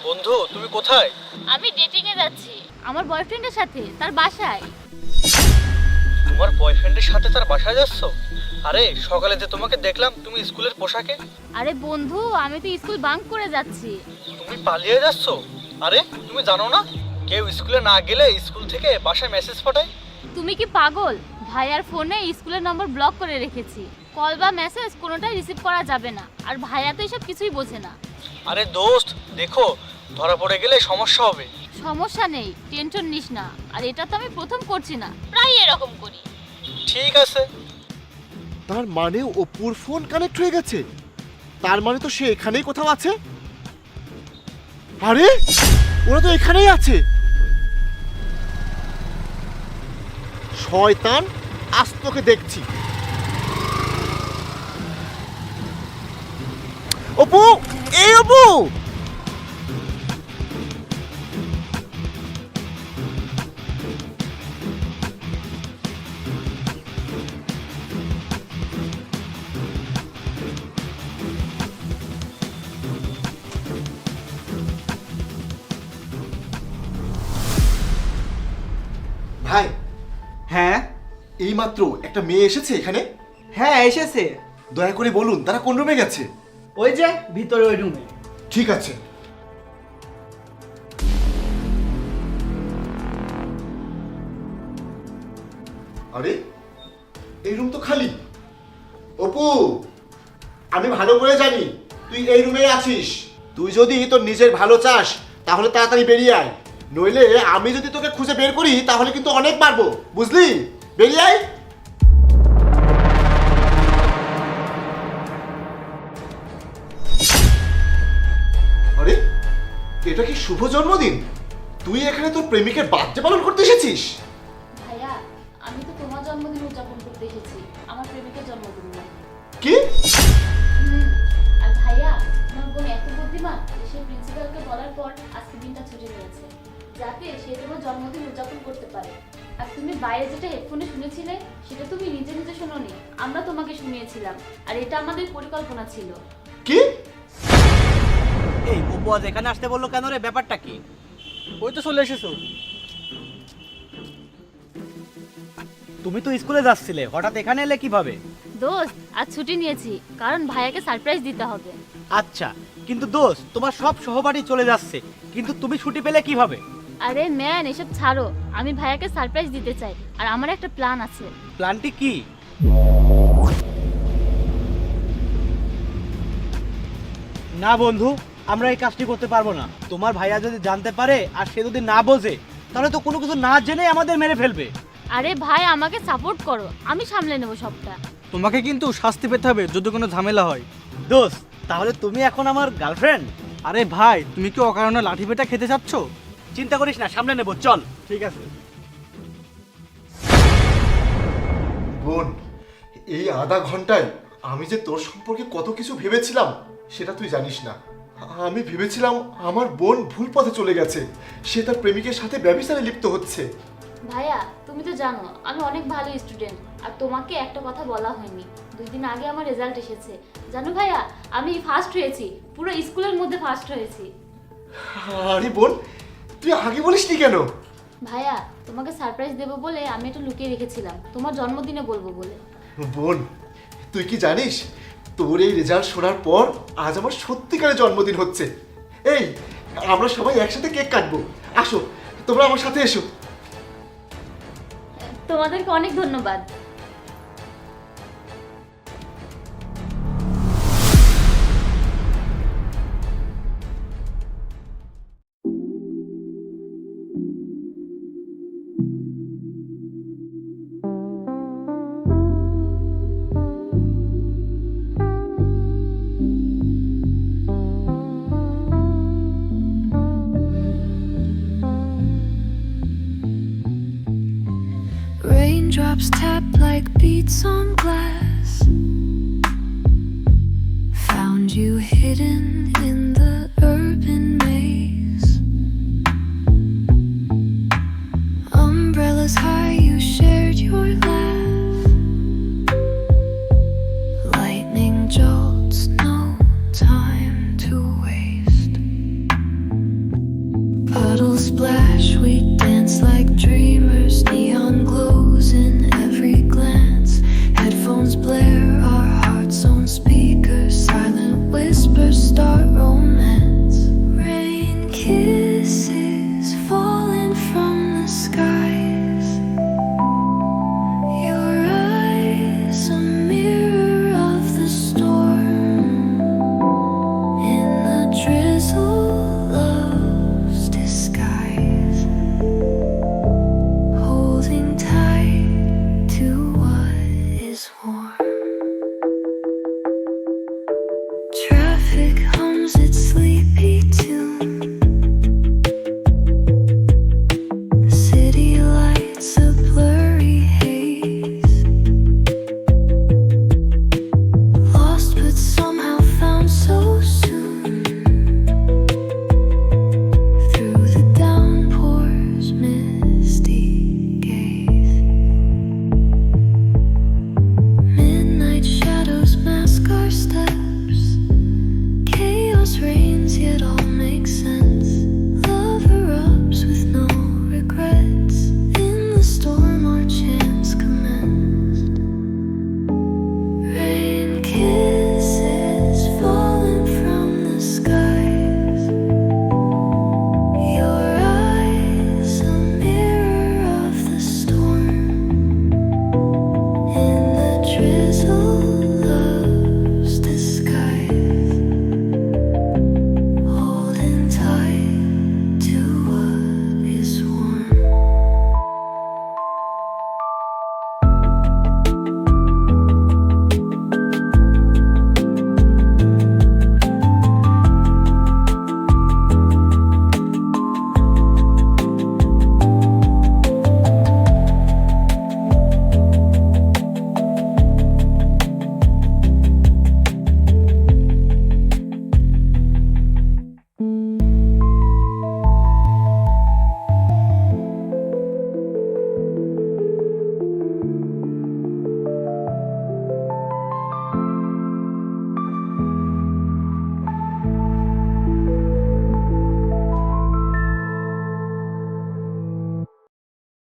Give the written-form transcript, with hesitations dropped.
বন্ধু তুমি কোথায়? আমি ডেটিং এ যাচ্ছি আমার বয়ফ্রেন্ডের সাথে, তার বাসায়। তোমার বয়ফ্রেন্ডের সাথে তার বাসায় যাচ্ছ? আরে সকালে যে তোমাকে দেখলাম তুমি স্কুলের পোশাকে। আরে বন্ধু, আমি তো স্কুল বাঙ্ক করে যাচ্ছি। তুমি পালিয়ে যাচ্ছ? আরে তুমি জানো না কেউ স্কুলে না গেলে স্কুল থেকে বাসায় মেসেজ পাঠায়? তুমি কি পাগল? ভাইয়ার ফোনে স্কুলের নম্বর ব্লক করে রেখেছি। কল বা মেসেজ কোনোটাই রিসিভ করা যাবে না। আর ভাইয়া তো এসব কিছুই বোঝে না। আরে দোস্ত দেখো, ধরা পড়ে গেলে সমস্যা হবে। সমস্যা নেই, টেনশন নিস না। আর এটা তো আমি প্রথম করছি না, প্রায় এরকম করি। ঠিক আছে। তার মানে অপুর ফোন কানেক্ট হয়ে গেছে। তার মানে তো সে এখানেই কোথাও আছে। আরে ওরা তো এখানেই আছে। শয়তান, আজ তোকে দেখছি। অপু, এই অপু! ভাই, হ্যাঁ এইমাত্র একটা মেয়ে এসেছে এখানে। হ্যাঁ এসেছে। দয়া করে বলুন তারা কোন রুমে গেছে। ওই যে ভিতরে ওই রুমে। ঠিক আছে। আরে এই রুম তো খালি। অপু, আমি ভালো করে জানি তুই এই রুমে আছিস। তুই যদি তোর নিজের ভালো চাস তাহলে তাড়াতাড়ি বেরিয়ে আয়, নইলে আমি যদি তোকে খুঁজে বের করি তাহলে কিন্তু অনেক মারবো, বুঝলি? বেরিয়ে আয়। আরে এটা কি শুভ জন্মদিন? তুই এখানে তোর প্রেমিকের বার্থডে পালন করতে এসেছিস? ভাইয়া, আমি তো তোমার জন্মদিন উদযাপন করতে এসেছি, আমার প্রেমিকের জন্মদিন না। কি? আর ভাইয়া, তোমার বোন এত বুদ্ধিমান যে সে প্রিন্সিপালকে বলার পর আজকে দিনটা ছুটি নিয়েছে, যাতে সে তোমার জন্মদিন উদযাপন করতে পারে। আর তুমি বাইরে যেটা হেডফোনে শুনেছিলে সেটা তুমি নিজে নিজে শোনোনি, আমরা তোমাকে শুনিয়েছিলাম। আর এটা আমাদের পরিকল্পনা ছিল। কি? এই অপু আজ এখানে আসতে বললো কেন রে? ব্যাপারটা কি? ওই তো চলে এসেছো। তুমি তো স্কুলে যাচ্ছিলে, হঠাৎ এখানে এলে কিভাবে? দোস্ত, আজ ছুটি নিয়েছি কারণ ভাইয়াকে সারপ্রাইজ দিতে হবে। আচ্ছা, কিন্তু দোস্ত তোমার সব সহপাঠী চলে যাচ্ছে, কিন্তু তুমি ছুটি পেলে কিভাবে? আরে ম্যান, এসব ছাড়ো। আমি ভাইয়াকে সারপ্রাইজ দিতে চাই, আর আমার একটা প্ল্যান আছে। প্ল্যানটি কি? না বন্ধু, আমরা এই কাজটি করতে পারবো না। তোমার ভাইয়া যদি জানতে পারে আর সে যদি না বোঝে, তাহলে তো কোনো কিছু না জেনে আমাদের মেরে ফেলবে। আরে ভাই, আমাকে সাপোর্ট করো, আমি সামলে নেব সবটা। তোমাকে কিন্তু শাস্তি পেতে হবে যদি কোনো ঝামেলা হয়। দোস্ত, তাহলে তুমি এখন আমার গার্লফ্রেন্ড? আরে ভাই, তুমি কি অকারণে লাঠি পেটা খেতে চাচ্ছ? চিন্তা করিস না, সামলে নেব, চল। ঠিক আছে। বোন, এই আধা ঘন্টায় আমি যে তোর সম্পর্কে কত কিছু ভেবেছিলাম সেটা তুই জানিস না। আমি ভেবেছিলাম আমার বোন ভুল পথে চলে গেছে, সে তার প্রেমিকের সাথে ব্যভিচারে লিপ্ত হচ্ছে। ভাইয়া, তুমি তো জানো আমি অনেক ভালো স্টুডেন্ট, আর তোমাকে একটা কথা বলা হয়নি। 2 দিন আগে আমার রেজাল্ট এসেছে। জানো ভাইয়া, আমি ফার্স্ট হয়েছি, পুরো স্কুলের মধ্যে ফার্স্ট হয়েছি। আরে বোন, তুই আগে বলিসনি কেন? ভাইয়া, তোমাকে সারপ্রাইজ দেবো বলে আমি এটা লুকিয়ে রেখেছিলাম, তোমার জন্মদিনে বলবো বলে। বোন, তুই কি জানিস তোর এই রেজাল্ট শোনার পর আজ আমার সত্যিকারের জন্মদিন হচ্ছে। এই, আমরা সবাই একসাথে কেক কাটবো। আসো, তোমরা আমার সাথে এসো। তোমাদেরকে অনেক ধন্যবাদ। Raindrops tap like beats on glass. Found you hidden in the urban maze. Umbrellas high, you shared your laugh. Lightning. jolts, no time to waste. yet all